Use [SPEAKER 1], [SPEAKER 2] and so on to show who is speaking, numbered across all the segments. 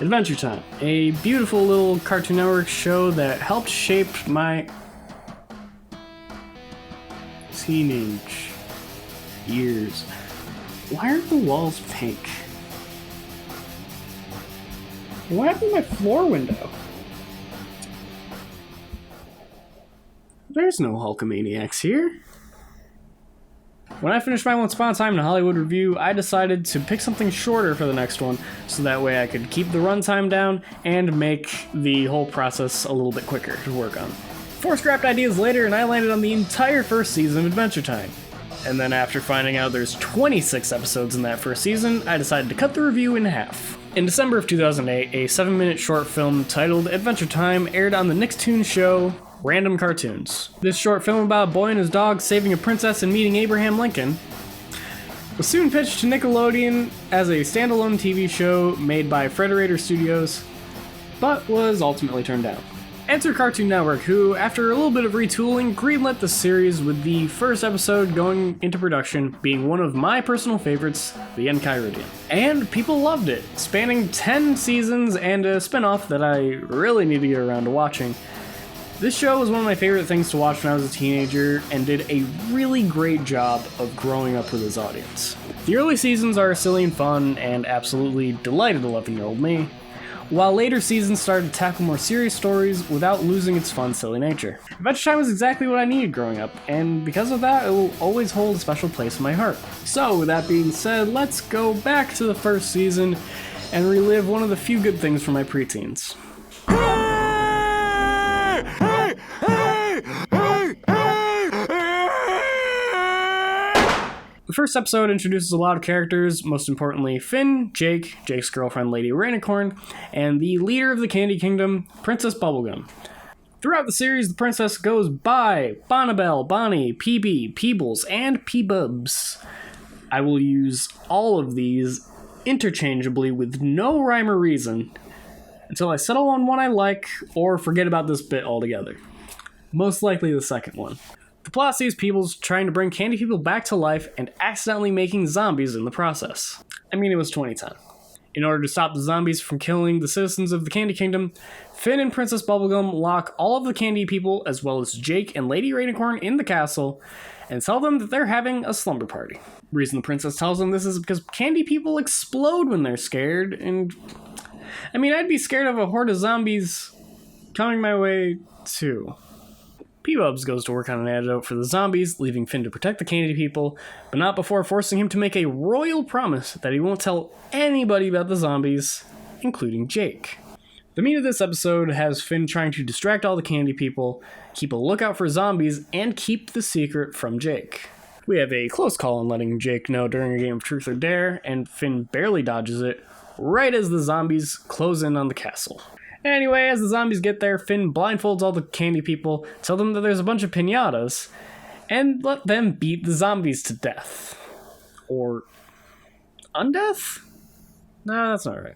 [SPEAKER 1] Adventure Time, a beautiful little Cartoon Network show that helped shape my teenage years. Why are the walls pink? What happened to my floor window? There's no Hulkamaniacs here. When I finished my Once Upon a Time in Hollywood review, I decided to pick something shorter for the next one, so that way I could keep the runtime down and make the whole process a little bit quicker to work on. 4 scrapped ideas later, and I landed on the entire first season of Adventure Time. And then after finding out there's 26 episodes in that first season, I decided to cut the review in half. In December of 2008, a 7-minute short film titled Adventure Time aired on the Nicktoons show Random Cartoons. This short film about a boy and his dog saving a princess and meeting Abraham Lincoln was soon pitched to Nickelodeon as a standalone TV show made by Frederator Studios, but was ultimately turned down. Enter Cartoon Network, who, after a little bit of retooling, greenlit the series with the first episode going into production being one of my personal favorites, The Enchiridion. And people loved it, spanning 10 seasons and a spin-off that I really need to get around to watching. This show was one of my favorite things to watch when I was a teenager and did a really great job of growing up with its audience. The early seasons are silly and fun and absolutely delighted 11-year-old me, while later seasons started to tackle more serious stories without losing its fun, silly nature. Adventure Time was exactly what I needed growing up, and because of that, it will always hold a special place in my heart. So, with that being said, let's go back to the first season and relive one of the few good things from my preteens. The first episode introduces a lot of characters, most importantly Finn, Jake, Jake's girlfriend Lady Rainicorn, and the leader of the Candy Kingdom, Princess Bubblegum. Throughout the series, the princess goes by Bonnabelle, Bonnie, PB, Peebles, and P-Bubs. I will use all of these interchangeably with no rhyme or reason until I settle on one I like or forget about this bit altogether. Most likely the second one. The plot sees Peebles trying to bring candy people back to life and accidentally making zombies in the process. I mean, it was 2010. In order to stop the zombies from killing the citizens of the Candy Kingdom, Finn and Princess Bubblegum lock all of the candy people, as well as Jake and Lady Rainicorn, in the castle and tell them that they're having a slumber party. The reason the princess tells them this is because candy people explode when they're scared, and I mean, I'd be scared of a horde of zombies coming my way too. P-Bubs goes to work on an antidote for the zombies, leaving Finn to protect the candy people, but not before forcing him to make a royal promise that he won't tell anybody about the zombies, including Jake. The meat of this episode has Finn trying to distract all the candy people, keep a lookout for zombies, and keep the secret from Jake. We have a close call on letting Jake know during a game of Truth or Dare, and Finn barely dodges it, right as the zombies close in on the castle. Anyway, as the zombies get there, Finn blindfolds all the candy people, tell them that there's a bunch of piñatas, and let them beat the zombies to death. Or undeath? No, that's not right.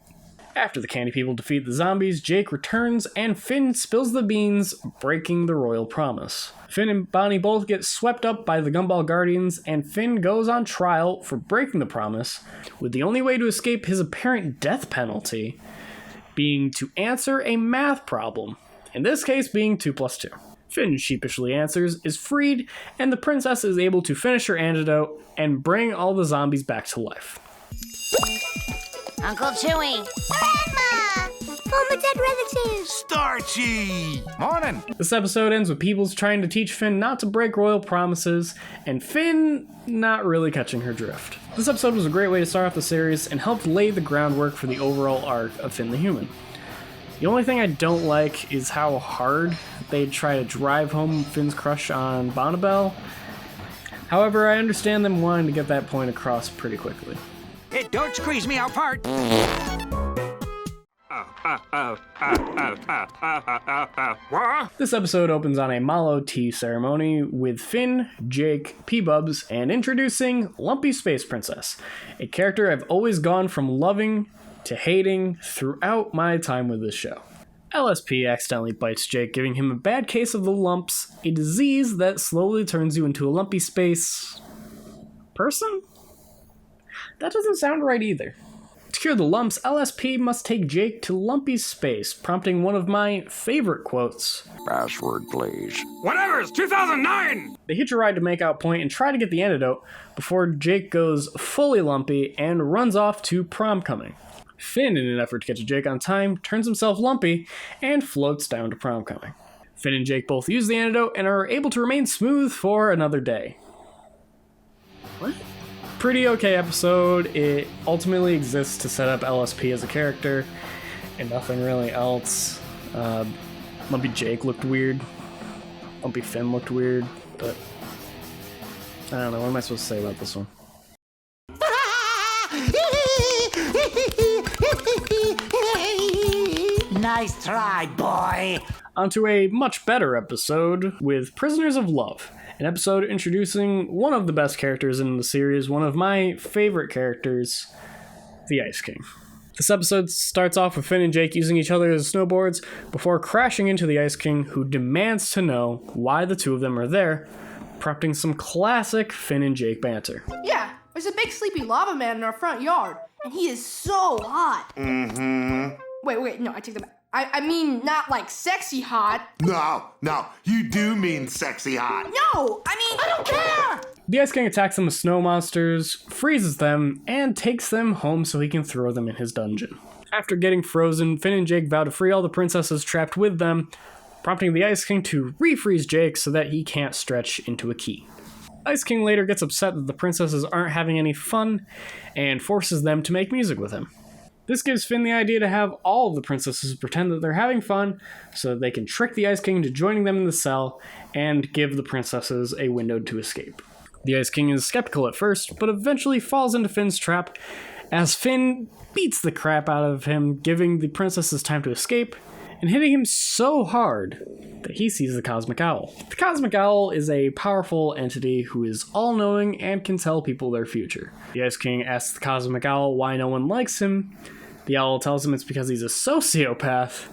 [SPEAKER 1] After the candy people defeat the zombies, Jake returns and Finn spills the beans, breaking the royal promise. Finn and Bonnie both get swept up by the Gumball Guardians, and Finn goes on trial for breaking the promise, with the only way to escape his apparent death penalty being to answer a math problem, in this case being 2 + 2. Finn sheepishly answers, is freed, and the princess is able to finish her antidote and bring all the zombies back to life.
[SPEAKER 2] Uncle Chewy! Grandma! Oh, my dead relatives!
[SPEAKER 3] Starchy! Morning!
[SPEAKER 1] This episode ends with Peebles trying to teach Finn not to break royal promises, and Finn not really catching her drift. This episode was a great way to start off the series and helped lay the groundwork for the overall arc of Finn the Human. The only thing I don't like is how hard they try to drive home Finn's crush on Bonnabelle. However, I understand them wanting to get that point across pretty quickly.
[SPEAKER 3] Hey, don't squeeze me apart! What?
[SPEAKER 1] This episode opens on a Malo tea ceremony with Finn, Jake, P-Bubs, and introducing Lumpy Space Princess, a character I've always gone from loving to hating throughout my time with this show. LSP accidentally bites Jake, giving him a bad case of the lumps, a disease that slowly turns you into a lumpy space person? That doesn't sound right either. To fear the lumps, LSP must take Jake to Lumpy's space, prompting one of my favorite quotes.
[SPEAKER 3] Password, please.
[SPEAKER 4] Whatever's 2009!
[SPEAKER 1] They hitch a ride to Makeout Point and try to get the antidote before Jake goes fully lumpy and runs off to prom coming. Finn, in an effort to get to Jake on time, turns himself lumpy and floats down to prom coming. Finn and Jake both use the antidote and are able to remain smooth for another day. What? Pretty okay episode. It ultimately exists to set up LSP as a character and nothing really else. Lumpy Jake looked weird. Lumpy Finn looked weird, but I don't know. What am I supposed to say about this one?
[SPEAKER 5] Nice try, boy.
[SPEAKER 1] Onto a much better episode with Prisoners of Love, an episode introducing one of the best characters in the series, one of my favorite characters, the Ice King. This episode starts off with Finn and Jake using each other as snowboards before crashing into the Ice King, who demands to know why the two of them are there, prompting some classic Finn and Jake banter.
[SPEAKER 6] Yeah, there's a big sleepy lava man in our front yard, and he is so hot.
[SPEAKER 7] Mm-hmm.
[SPEAKER 6] Wait, no, I take that back. I mean, not like sexy hot.
[SPEAKER 7] No, you do mean sexy hot.
[SPEAKER 6] No, I mean, I don't care.
[SPEAKER 1] The Ice King attacks them with snow monsters, freezes them, and takes them home so he can throw them in his dungeon. After getting frozen, Finn and Jake vow to free all the princesses trapped with them, prompting the Ice King to refreeze Jake so that he can't stretch into a key. Ice King later gets upset that the princesses aren't having any fun and forces them to make music with him. This gives Finn the idea to have all of the princesses pretend that they're having fun so that they can trick the Ice King into joining them in the cell and give the princesses a window to escape. The Ice King is skeptical at first, but eventually falls into Finn's trap as Finn beats the crap out of him, giving the princesses time to escape and hitting him so hard that he sees the Cosmic Owl. The Cosmic Owl is a powerful entity who is all-knowing and can tell people their future. The Ice King asks the Cosmic Owl why no one likes him. The owl tells him it's because he's a sociopath,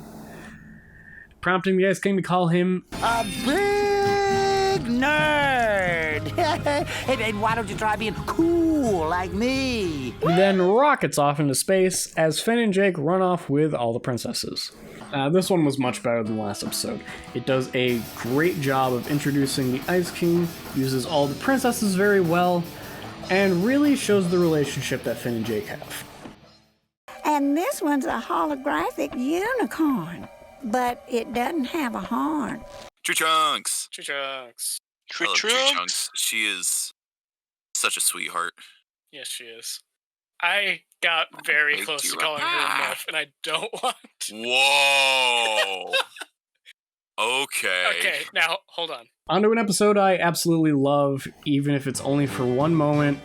[SPEAKER 1] prompting the Ice King to call him
[SPEAKER 5] A big nerd. Hey, why don't you try being cool like me?
[SPEAKER 1] He then rockets off into space as Finn and Jake run off with all the princesses. This one was much better than the last episode. It does a great job of introducing the Ice King, uses all the princesses very well, and really shows the relationship that Finn and Jake have.
[SPEAKER 2] And this one's a holographic unicorn, but it doesn't have a horn.
[SPEAKER 8] Tree Trunks.
[SPEAKER 1] Tree Trunks.
[SPEAKER 8] I love Tree Trunks. She is such a sweetheart.
[SPEAKER 1] Yes, she is. I got very close to calling her enough, and I don't want to.
[SPEAKER 8] Whoa. Okay.
[SPEAKER 1] Okay, now, hold on. On to an episode I absolutely love, even if it's only for one moment.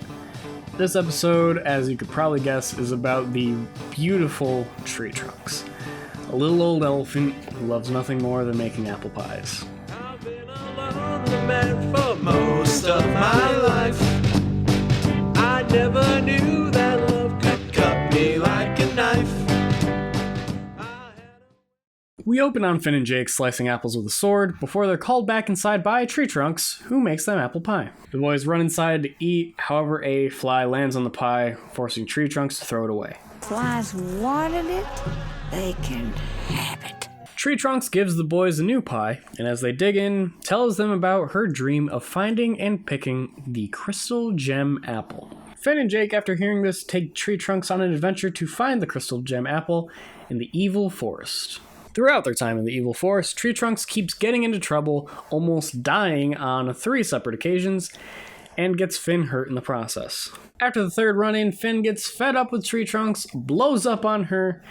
[SPEAKER 1] This episode, as you could probably guess, is about the beautiful Tree Trunks. A little old elephant who loves nothing more than making apple pies.
[SPEAKER 9] I've been a lonely man for most of my life. I never knew that love could cut me like a knife.
[SPEAKER 1] We open on Finn and Jake slicing apples with a sword before they're called back inside by Tree Trunks, who makes them apple pie. The boys run inside to eat, however a fly lands on the pie, forcing Tree Trunks to throw it away.
[SPEAKER 2] Flies wanted it, they can have it.
[SPEAKER 1] Tree Trunks gives the boys a new pie, and as they dig in, tells them about her dream of finding and picking the crystal gem apple. Finn and Jake, after hearing this, take Tree Trunks on an adventure to find the crystal gem apple in the evil forest. Throughout their time in the evil forest, Tree Trunks keeps getting into trouble, almost dying on 3 separate occasions, and gets Finn hurt in the process. After the third run-in, Finn gets fed up with Tree Trunks, blows up on her,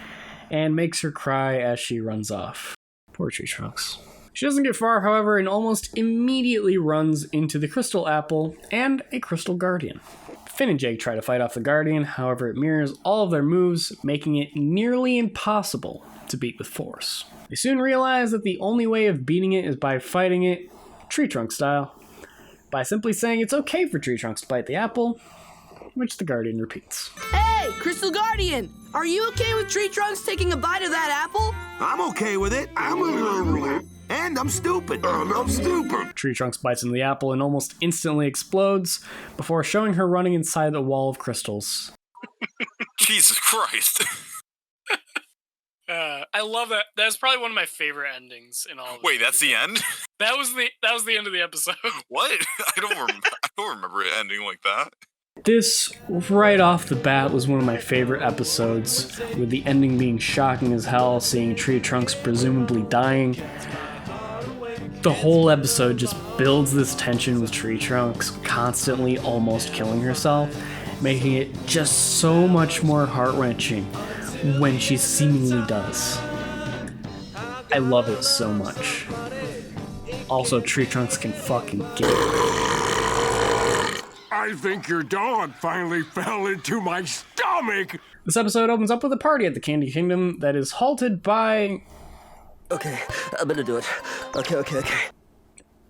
[SPEAKER 1] and makes her cry as she runs off. Poor Tree Trunks. She doesn't get far, however, and almost immediately runs into the crystal apple and a crystal guardian. Finn and Jake try to fight off the guardian, however it mirrors all of their moves, making it nearly impossible to beat with force. They soon realize that the only way of beating it is by fighting it, Tree Trunks style, by simply saying it's okay for Tree Trunks to bite the apple, which the guardian repeats.
[SPEAKER 6] Hey, Crystal Guardian, are you okay with Tree Trunks taking a bite of that apple?
[SPEAKER 3] I'm okay with it. And I'm stupid.
[SPEAKER 1] Tree Trunks bites into the apple and almost instantly explodes, before showing her running inside a wall of crystals.
[SPEAKER 8] She Jesus Christ.
[SPEAKER 10] I love that. That's probably one of my favorite endings in all of
[SPEAKER 8] Wait, that's the end?
[SPEAKER 10] That was the end of the episode.
[SPEAKER 8] What? I don't remember it ending like that.
[SPEAKER 1] This, right off the bat, was one of my favorite episodes, with the ending being shocking as hell, seeing Tree Trunks presumably dying. The whole episode just builds this tension with Tree Trunks constantly almost killing herself, making it just so much more heart-wrenching when she seemingly does. I love it so much. Also, Tree Trunks can fucking get it.
[SPEAKER 4] I think your dog finally fell into my stomach.
[SPEAKER 1] This episode opens up with a party at the Candy Kingdom that is halted by...
[SPEAKER 5] Okay, I'm gonna do it. Okay.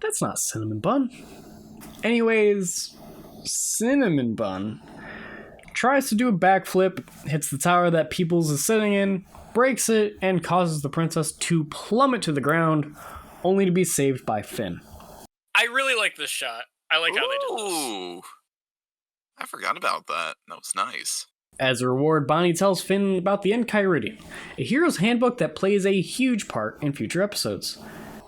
[SPEAKER 1] That's not Cinnamon Bun. Anyways, Cinnamon Bun tries to do a backflip, hits the tower that Peoples is sitting in, breaks it, and causes the princess to plummet to the ground, only to be saved by Finn.
[SPEAKER 10] I really like this shot. I like how they did this.
[SPEAKER 8] Ooh. I forgot about that. That was nice.
[SPEAKER 1] As a reward, Bonnie tells Finn about the Enchiridion, a hero's handbook that plays a huge part in future episodes.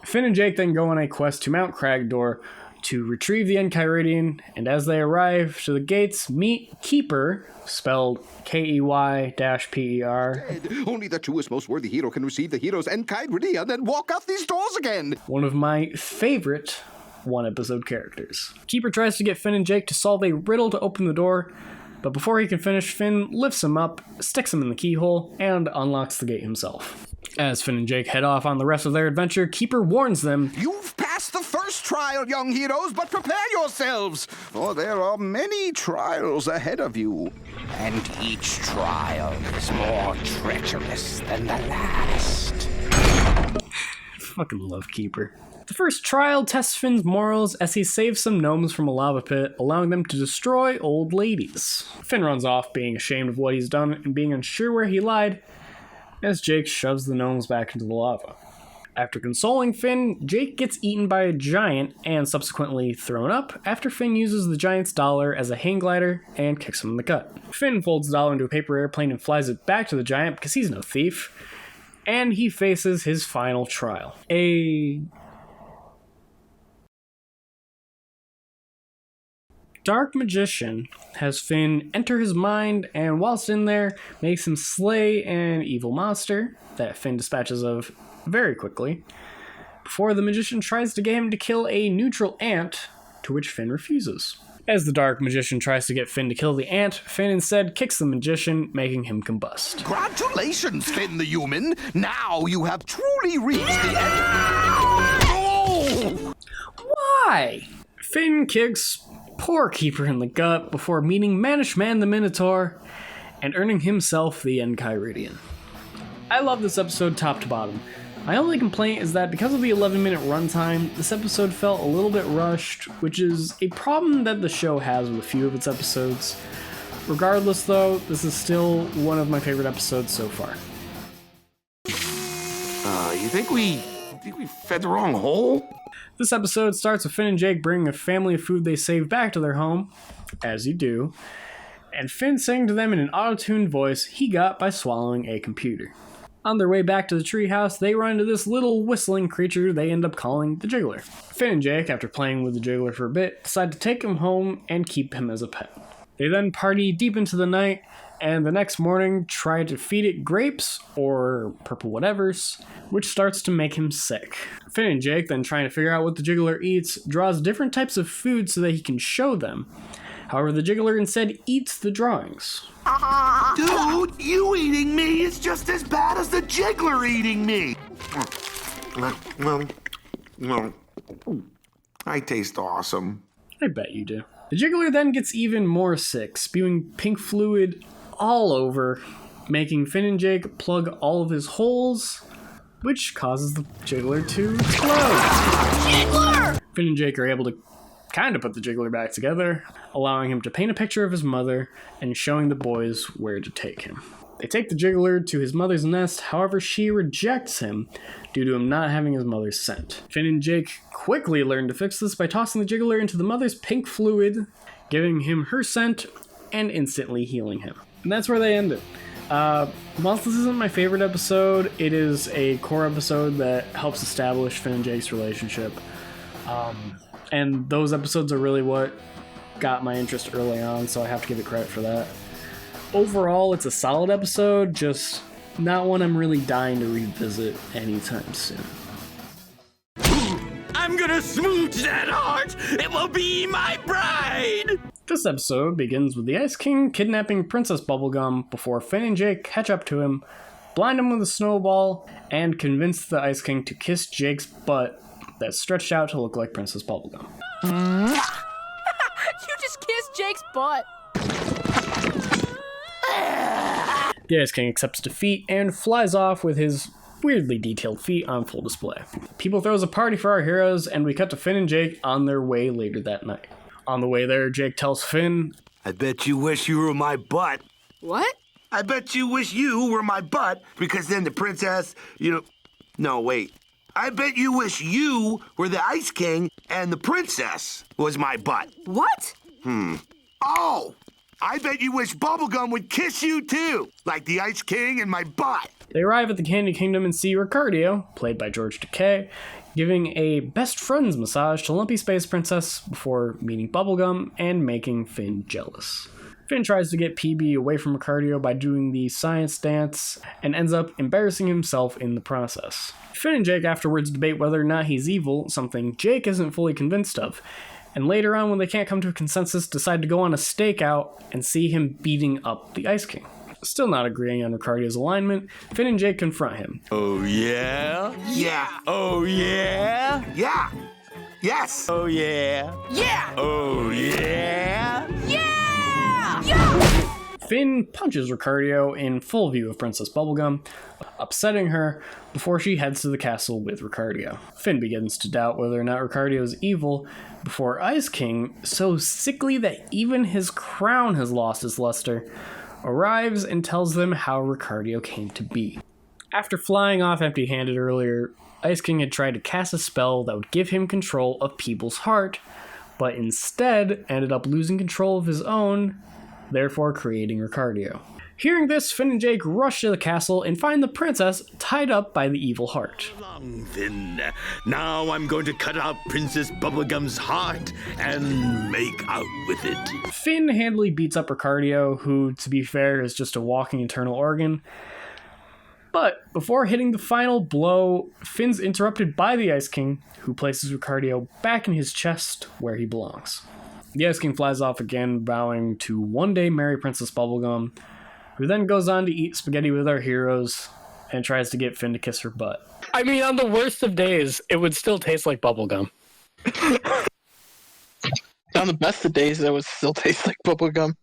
[SPEAKER 1] Finn and Jake then go on a quest to Mount Cragdor to retrieve the Enchiridion, and as they arrive to the gates, meet Keeper, spelled Key-Per.
[SPEAKER 11] Only the truest, most worthy hero can receive the hero's Enchiridion and walk out these doors again.
[SPEAKER 1] One of my favorite one-episode characters. Keeper tries to get Finn and Jake to solve a riddle to open the door, but before he can finish, Finn lifts him up, sticks him in the keyhole, and unlocks the gate himself. As Finn and Jake head off on the rest of their adventure, Keeper warns them,
[SPEAKER 11] You've passed the first trial, young heroes, but prepare yourselves, for there are many trials ahead of you.
[SPEAKER 5] And each trial is more treacherous than the last.
[SPEAKER 1] I fucking love Keeper. The first trial tests Finn's morals as he saves some gnomes from a lava pit, allowing them to destroy old ladies. Finn runs off, being ashamed of what he's done and being unsure where he lied, as Jake shoves the gnomes back into the lava. After consoling Finn, Jake gets eaten by a giant and subsequently thrown up after Finn uses the giant's dollar as a hang glider and kicks him in the gut. Finn folds the dollar into a paper airplane and flies it back to the giant because he's no thief, and he faces his final trial. A dark magician has Finn enter his mind, and whilst in there, makes him slay an evil monster that Finn dispatches of very quickly, before the magician tries to get him to kill a neutral ant, to which Finn refuses. As the dark magician tries to get Finn to kill the ant, Finn instead kicks the magician, making him combust.
[SPEAKER 11] Congratulations, Finn the human! Now you have truly reached the end.
[SPEAKER 1] Oh! Why? Finn kicks poor Keeper in the gut before meeting Manish Man the Minotaur and earning himself the Enchiridion. I love this episode top to bottom. My only complaint is that because of the 11-minute runtime, this episode felt a little bit rushed, which is a problem that the show has with a few of its episodes. Regardless though, this is still one of my favorite episodes so far.
[SPEAKER 3] You think we fed the wrong hole?
[SPEAKER 1] This episode starts with Finn and Jake bringing a family of food they saved back to their home, as you do, and Finn saying to them in an auto-tuned voice he got by swallowing a computer. On their way back to the treehouse, they run into this little whistling creature they end up calling the Jiggler. Finn and Jake, after playing with the Jiggler for a bit, decide to take him home and keep him as a pet. They then party deep into the night, and the next morning try to feed it grapes, or purple whatevers, which starts to make him sick. Finn and Jake, then trying to figure out what the Jiggler eats, draws different types of food so that he can show them. However, the Jiggler instead eats the drawings.
[SPEAKER 7] Dude, you eating me is just as bad as the Jiggler eating me. Well, I taste awesome.
[SPEAKER 1] I bet you do. The Jiggler then gets even more sick, spewing pink fluid all over, making Finn and Jake plug all of his holes, which causes the Jiggler to explode.
[SPEAKER 6] Jiggler!
[SPEAKER 1] Finn and Jake are able to kind of put the Jiggler back together, allowing him to paint a picture of his mother and showing the boys where to take him. They take the Jiggler to his mother's nest, however she rejects him due to him not having his mother's scent. Finn and Jake quickly learn to fix this by tossing the Jiggler into the mother's pink fluid, giving him her scent, and instantly healing him. And that's where they end it. Whilst this isn't my favorite episode, it is a core episode that helps establish Finn and Jake's relationship. And those episodes are really what got my interest early on, so I have to give it credit for that. Overall, it's a solid episode, just not one I'm really dying to revisit anytime soon.
[SPEAKER 9] I'm gonna smooch that heart! It will be my bride!
[SPEAKER 1] This episode begins with the Ice King kidnapping Princess Bubblegum before Finn and Jake catch up to him, blind him with a snowball, and convince the Ice King to kiss Jake's butt that's stretched out to look like Princess Bubblegum.
[SPEAKER 6] You just kissed Jake's butt.
[SPEAKER 1] The Ice King accepts defeat and flies off with his weirdly detailed feet on full display. People throws a party for our heroes, and we cut to Finn and Jake on their way later that night. On the way there, Jake tells Finn,
[SPEAKER 7] I bet you wish you were my butt.
[SPEAKER 6] What?
[SPEAKER 7] I bet you wish you were my butt, because then the princess, No, wait. I bet you wish you were the Ice King and the princess was my butt.
[SPEAKER 6] What?
[SPEAKER 7] Oh! I bet you wish Bubblegum would kiss you too, like the Ice King and my butt.
[SPEAKER 1] They arrive at the Candy Kingdom and see Ricardio, played by George Takei, giving a best friends massage to Lumpy Space Princess before meeting Bubblegum and making Finn jealous. Finn tries to get PB away from Ricardio by doing the science dance and ends up embarrassing himself in the process. Finn and Jake afterwards debate whether or not he's evil, something Jake isn't fully convinced of. And later on, when they can't come to a consensus, decide to go on a stakeout and see him beating up the Ice King. Still not agreeing on Ricardio's alignment, Finn and Jake confront him.
[SPEAKER 9] Oh, yeah?
[SPEAKER 7] Yeah.
[SPEAKER 9] Oh, yeah?
[SPEAKER 7] Yeah. Yes.
[SPEAKER 9] Oh, yeah?
[SPEAKER 6] Yeah!
[SPEAKER 9] Oh, yeah?
[SPEAKER 6] Yeah! Yeah!
[SPEAKER 1] Finn punches Ricardio in full view of Princess Bubblegum, upsetting her before she heads to the castle with Ricardio. Finn begins to doubt whether or not Ricardio is evil before Ice King, so sickly that even his crown has lost its luster, arrives and tells them how Ricardio came to be. After flying off empty-handed earlier, Ice King had tried to cast a spell that would give him control of people's heart, but instead ended up losing control of his own, therefore creating Ricardio. Hearing this, Finn and Jake rush to the castle and find the princess tied up by the evil heart.
[SPEAKER 9] Long, Finn. Now I'm going to cut out Princess Bubblegum's heart and make out with it.
[SPEAKER 1] Finn handily beats up Ricardio, who, to be fair, is just a walking internal organ. But before hitting the final blow, Finn's interrupted by the Ice King, who places Ricardio back in his chest where he belongs. The Ice King flies off again, vowing to one day marry Princess Bubblegum, who then goes on to eat spaghetti with our heroes and tries to get Finn to kiss her butt.
[SPEAKER 10] I mean, on the worst of days, it would still taste like bubblegum.
[SPEAKER 12] On the best of days, it would still taste like bubblegum.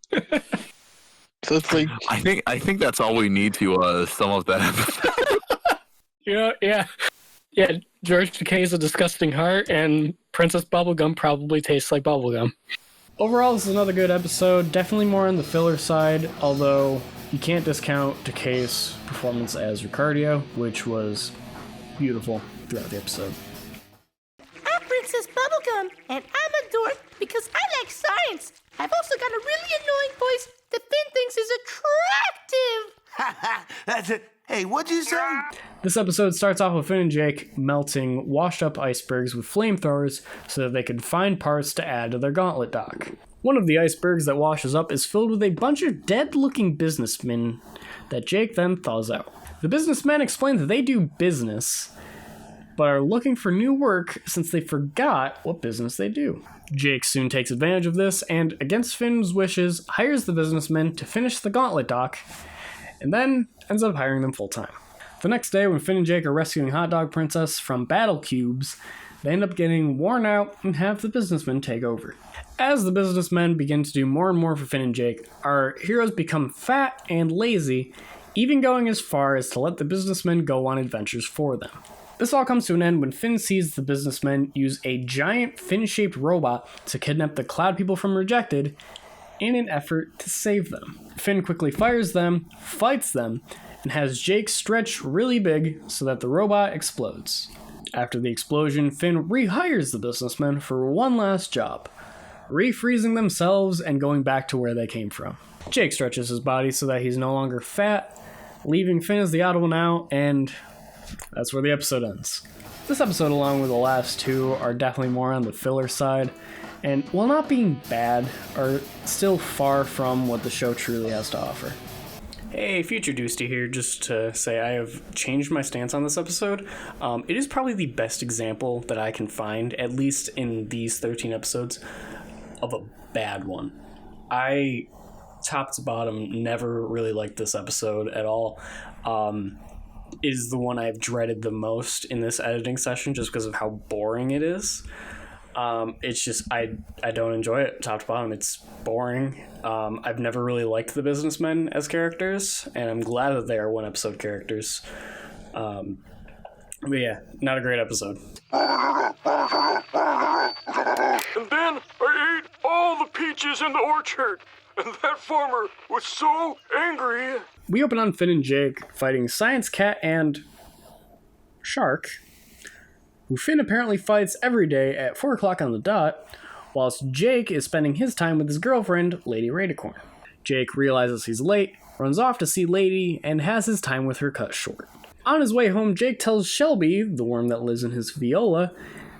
[SPEAKER 12] So it's like...
[SPEAKER 8] I think that's all we need to sum up that episode.
[SPEAKER 10] Yeah. George Takei is a disgusting heart, and Princess Bubblegum probably tastes like bubblegum.
[SPEAKER 1] Overall, this is another good episode. Definitely more on the filler side, although you can't discount Takei's performance as Ricardio, which was beautiful throughout the episode.
[SPEAKER 6] I'm Princess Bubblegum, and I'm a dork because I like science. I've also got a really annoying voice that Finn thinks is attractive.
[SPEAKER 7] That's it. Hey, what'd you say?
[SPEAKER 1] This episode starts off with Finn and Jake melting washed-up icebergs with flamethrowers so that they can find parts to add to their gauntlet dock. One of the icebergs that washes up is filled with a bunch of dead-looking businessmen that Jake then thaws out. The businessmen explain that they do business, but are looking for new work since they forgot what business they do. Jake soon takes advantage of this and, against Finn's wishes, hires the businessmen to finish the gauntlet dock, and then ends up hiring them full-time. The next day, when Finn and Jake are rescuing Hot Dog Princess from battle cubes, they end up getting worn out and have the businessmen take over. As the businessmen begin to do more and more for Finn and Jake, our heroes become fat and lazy, even going as far as to let the businessmen go on adventures for them. This all comes to an end when Finn sees the businessmen use a giant fin-shaped robot to kidnap the Cloud People from Rejected in an effort to save them. Finn quickly fires them, fights them, and has Jake stretch really big so that the robot explodes. After the explosion, Finn rehires the businessmen for one last job, refreezing themselves and going back to where they came from. Jake stretches his body so that he's no longer fat, leaving Finn as the odd one out, and that's where the episode ends. This episode, along with the last two, are definitely more on the filler side, and while not being bad, are still far from what the show truly has to offer. Hey, future Dooosty here, just to say I have changed my stance on this episode. It is probably the best example that I can find, at least in these 13 episodes, of a bad one. I, top to bottom, never really liked this episode at all. It is the one I've dreaded the most in this editing session just because of how boring it is. It's just, I don't enjoy it top to bottom. It's boring. I've never really liked the businessmen as characters, and I'm glad that they are one episode characters. But yeah, not a great episode.
[SPEAKER 4] And then I ate all the peaches in the orchard, and that farmer was so angry.
[SPEAKER 1] We open on Finn and Jake fighting Science Cat and Shark, who Finn apparently fights every day at 4 o'clock on the dot, whilst Jake is spending his time with his girlfriend, Lady Rainicorn. Jake realizes he's late, runs off to see Lady, and has his time with her cut short. On his way home, Jake tells Shelby, the worm that lives in his viola,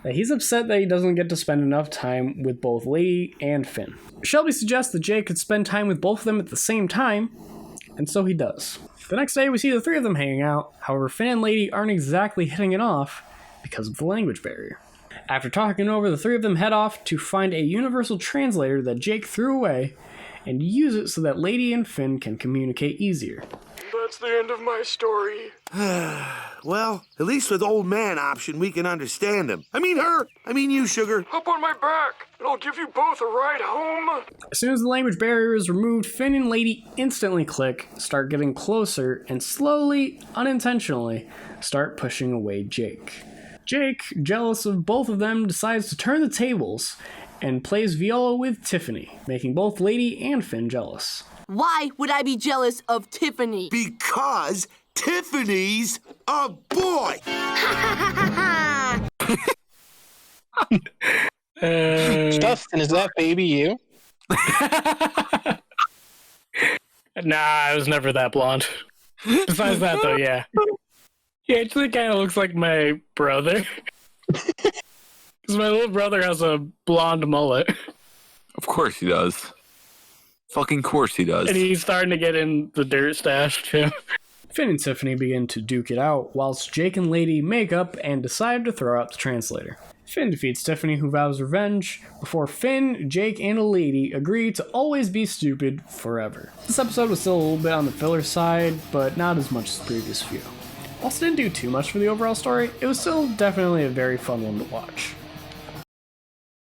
[SPEAKER 1] that he's upset that he doesn't get to spend enough time with both Lady and Finn. Shelby suggests that Jake could spend time with both of them at the same time, and so he does. The next day, we see the three of them hanging out. However, Finn and Lady aren't exactly hitting it off because of the language barrier. After talking over, the three of them head off to find a universal translator that Jake threw away and use it so that Lady and Finn can communicate easier.
[SPEAKER 4] That's the end of my story.
[SPEAKER 7] Well, at least with Old Man option, we can understand him. I mean her. I mean you, Sugar.
[SPEAKER 4] Hop on my back, and I'll give you both a ride home.
[SPEAKER 1] As soon as the language barrier is removed, Finn and Lady instantly click, start getting closer, and slowly, unintentionally, start pushing away Jake. Jake, jealous of both of them, decides to turn the tables and plays viola with Tiffany, making both Lady and Finn jealous.
[SPEAKER 13] Why would I be jealous of Tiffany?
[SPEAKER 7] Because Tiffany's a boy!
[SPEAKER 12] Dustin, is that baby you?
[SPEAKER 10] Nah, I was never that blonde. Besides that, though, yeah. He actually kind of looks like my brother. Because my little brother has a blonde mullet.
[SPEAKER 14] Of course he does. Fucking course he does.
[SPEAKER 10] And he's starting to get in the dirt stash, too.
[SPEAKER 1] Finn and Tiffany begin to duke it out, whilst Jake and Lady make up and decide to throw out the translator. Finn defeats Tiffany, who vows revenge, before Finn, Jake, and Lady agree to always be stupid forever. This episode was still a little bit on the filler side, but not as much as the previous few. Whilst it didn't do too much for the overall story, it was still definitely a very fun one to watch.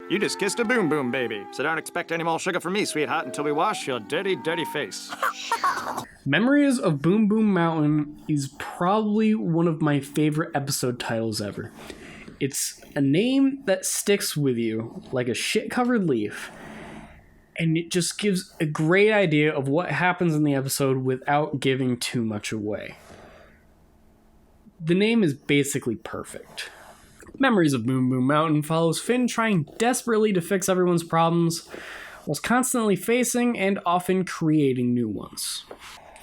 [SPEAKER 15] You just kissed a boom boom baby, so don't expect any more sugar from me, sweetheart, until we wash your dirty, dirty face.
[SPEAKER 1] Memories of Boom Boom Mountain is probably one of my favorite episode titles ever. It's a name that sticks with you like a shit-covered leaf, and it just gives a great idea of what happens in the episode without giving too much away. The name is basically perfect. Memories of Boom Boom Mountain follows Finn trying desperately to fix everyone's problems, whilst constantly facing and often creating new ones.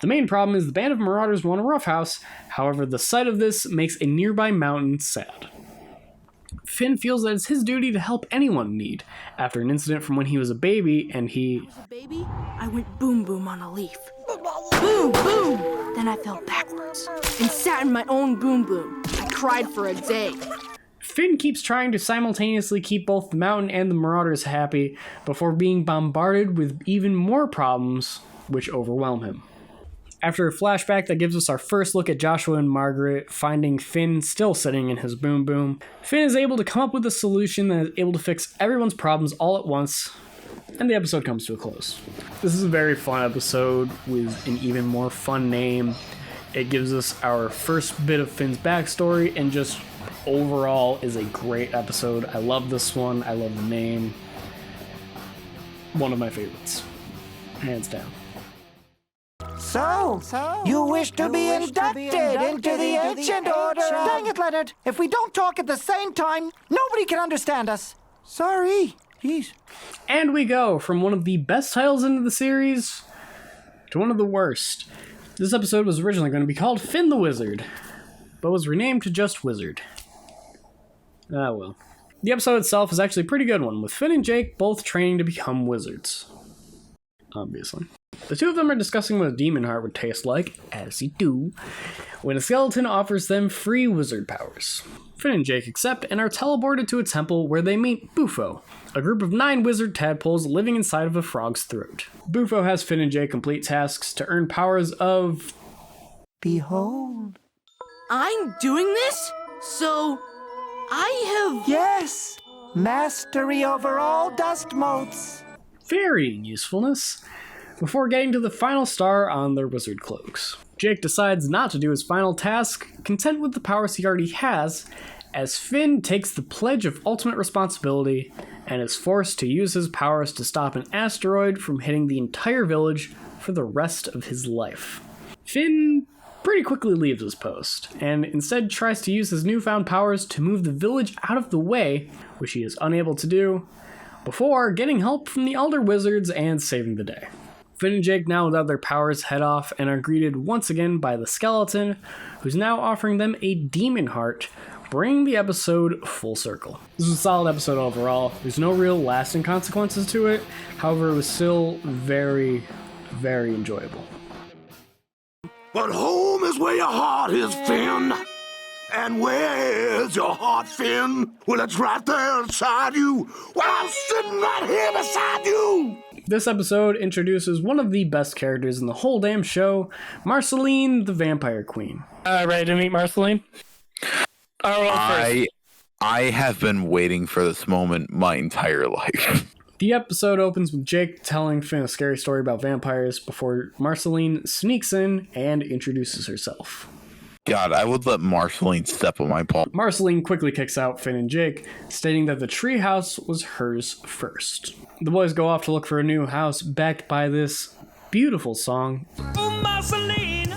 [SPEAKER 1] The main problem is the band of marauders want a roughhouse, however the sight of this makes a nearby mountain sad. Finn feels that it's his duty to help anyone in need, after an incident from when he was a baby and he...
[SPEAKER 13] Baby, I went boom boom on a leaf. Boom boom! Then I fell backwards and sat in my own boom boom. I cried for a day.
[SPEAKER 1] Finn keeps trying to simultaneously keep both the mountain and the marauders happy before being bombarded with even more problems, which overwhelm him. After a flashback that gives us our first look at Joshua and Margaret finding Finn still sitting in his boom boom, Finn is able to come up with a solution that is able to fix everyone's problems all at once, and the episode comes to a close. This is a very fun episode with an even more fun name. It gives us our first bit of Finn's backstory and just overall is a great episode. I love this one. I love the name. One of my favorites. Hands down.
[SPEAKER 5] So, you wish to be inducted into the ancient order.
[SPEAKER 16] Dang it, Leonard. If we don't talk at the same time, nobody can understand us. Sorry.
[SPEAKER 5] Jeez.
[SPEAKER 1] And we go from one of the best titles into the series to one of the worst. This episode was originally going to be called Finn the Wizard, but was renamed to just Wizard. Ah well. The episode itself is actually a pretty good one, with Finn and Jake both training to become wizards. Obviously. The two of them are discussing what a demon heart would taste like, as you do, when a skeleton offers them free wizard powers. Finn and Jake accept and are teleported to a temple where they meet Bufo, a group of 9 wizard tadpoles living inside of a frog's throat. Bufo has Finn and Jake complete tasks to earn powers of...
[SPEAKER 5] Behold.
[SPEAKER 13] I'm doing this? So, I have...
[SPEAKER 5] Yes! Mastery over all dust motes.
[SPEAKER 1] varying usefulness, before getting to the final star on their wizard cloaks. Jake decides not to do his final task, content with the powers he already has, as Finn takes the pledge of ultimate responsibility and is forced to use his powers to stop an asteroid from hitting the entire village for the rest of his life. Finn pretty quickly leaves his post, and instead tries to use his newfound powers to move the village out of the way, which he is unable to do, before getting help from the Elder Wizards and saving the day. Finn and Jake, now without their powers, head off and are greeted once again by the skeleton, who's now offering them a demon heart, bringing the episode full circle. This was a solid episode overall. There's no real lasting consequences to it, however it was still very, very enjoyable.
[SPEAKER 3] But home is where your heart is, Finn. And where is your heart, Finn? Well, it's right there inside you, while I'm sitting right here beside you.
[SPEAKER 1] This episode introduces one of the best characters in the whole damn show, Marceline, the Vampire Queen.
[SPEAKER 10] Ready to meet Marceline?
[SPEAKER 14] I have been waiting for this moment my entire life.
[SPEAKER 1] The episode opens with Jake telling Finn a scary story about vampires before Marceline sneaks in and introduces herself.
[SPEAKER 14] God, I would let Marceline step on my paw.
[SPEAKER 1] Marceline quickly kicks out Finn and Jake, stating that the treehouse was hers first. The boys go off to look for a new house, backed by this beautiful song.
[SPEAKER 9] Oh, Marceline,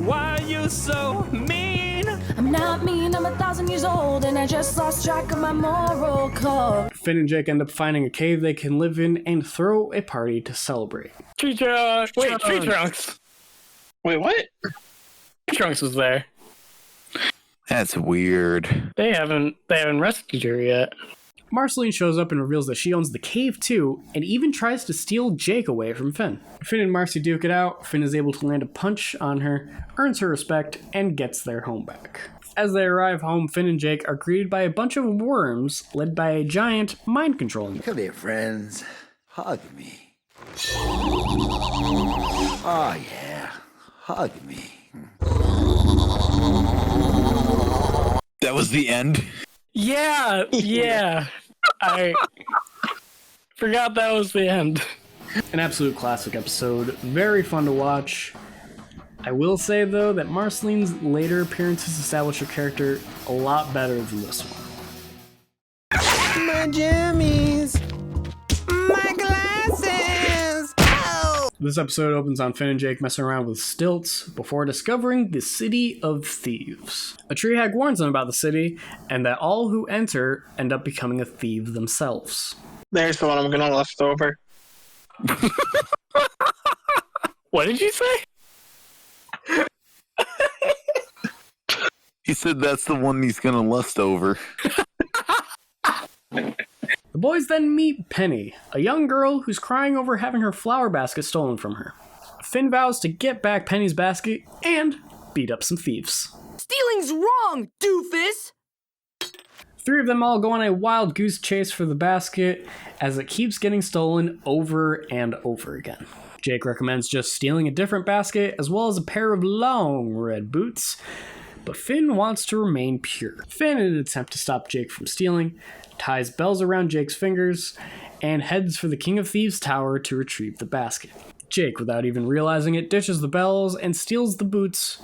[SPEAKER 9] why are you so mean?
[SPEAKER 16] I'm not mean, I'm 1,000 years old, and I just lost track of my moral code.
[SPEAKER 1] Finn and Jake end up finding a cave they can live in and throw a party to celebrate.
[SPEAKER 10] Tree Trunks! Wait, what? Trunks was there.
[SPEAKER 14] That's weird.
[SPEAKER 10] They haven't rescued her yet.
[SPEAKER 1] Marceline shows up and reveals that she owns the cave too, and even tries to steal Jake away from Finn. Finn and Marcy duke it out. Finn is able to land a punch on her, earns her respect, and gets their home back. As they arrive home, Finn and Jake are greeted by a bunch of worms led by a giant mind controlling them.
[SPEAKER 5] Come here, friends. Hug me. Oh, yeah. Hug me.
[SPEAKER 14] That was the end?
[SPEAKER 10] Yeah. I forgot that was the end.
[SPEAKER 1] An absolute classic episode. Very fun to watch. I will say, though, that Marceline's later appearances establish her character a lot better than this one.
[SPEAKER 9] My jammies. My glasses. Oh.
[SPEAKER 1] This episode opens on Finn and Jake messing around with stilts before discovering the City of Thieves. A tree hag warns them about the city, and that all who enter end up becoming a thief themselves.
[SPEAKER 12] There's the one I'm gonna left over.
[SPEAKER 10] What did you say?
[SPEAKER 14] He said that's the one he's gonna lust over.
[SPEAKER 1] The boys then meet Penny, a young girl who's crying over having her flower basket stolen from her. Finn vows to get back Penny's basket and beat up some thieves.
[SPEAKER 13] Stealing's wrong, doofus!
[SPEAKER 1] 3 of them all go on a wild goose chase for the basket as it keeps getting stolen over and over again. Jake recommends just stealing a different basket as well as a pair of long red boots, but Finn wants to remain pure. Finn, in an attempt to stop Jake from stealing, ties bells around Jake's fingers and heads for the King of Thieves' tower to retrieve the basket. Jake, without even realizing it, ditches the bells and steals the boots,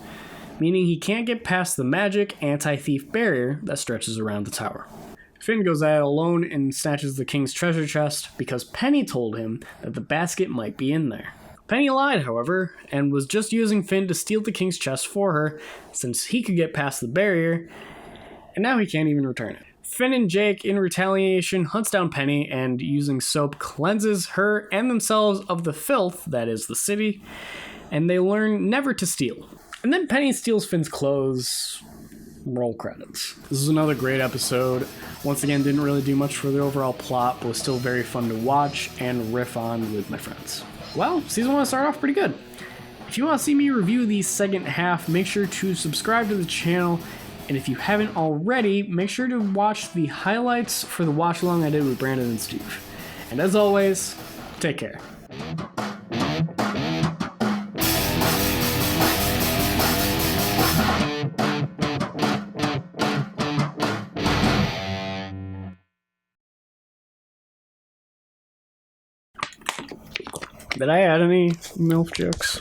[SPEAKER 1] meaning he can't get past the magic anti-thief barrier that stretches around the tower. Finn goes at it alone and snatches the king's treasure chest because Penny told him that the basket might be in there. Penny lied, however, and was just using Finn to steal the king's chest for her since he could get past the barrier, and now he can't even return it. Finn and Jake, in retaliation, hunts down Penny and, using soap, cleanses her and themselves of the filth that is the city, and they learn never to steal. And then Penny steals Finn's clothes. Roll credits. This is another great episode. Once again, didn't really do much for the overall plot, but was still very fun to watch and riff on with my friends. Well, season 1 started off pretty good. If you want to see me review the second half, make sure to subscribe to the channel. And if you haven't already, make sure to watch the highlights for the watch along I did with Brandon and Steve. And as always, take care. Did I add any MILF jokes?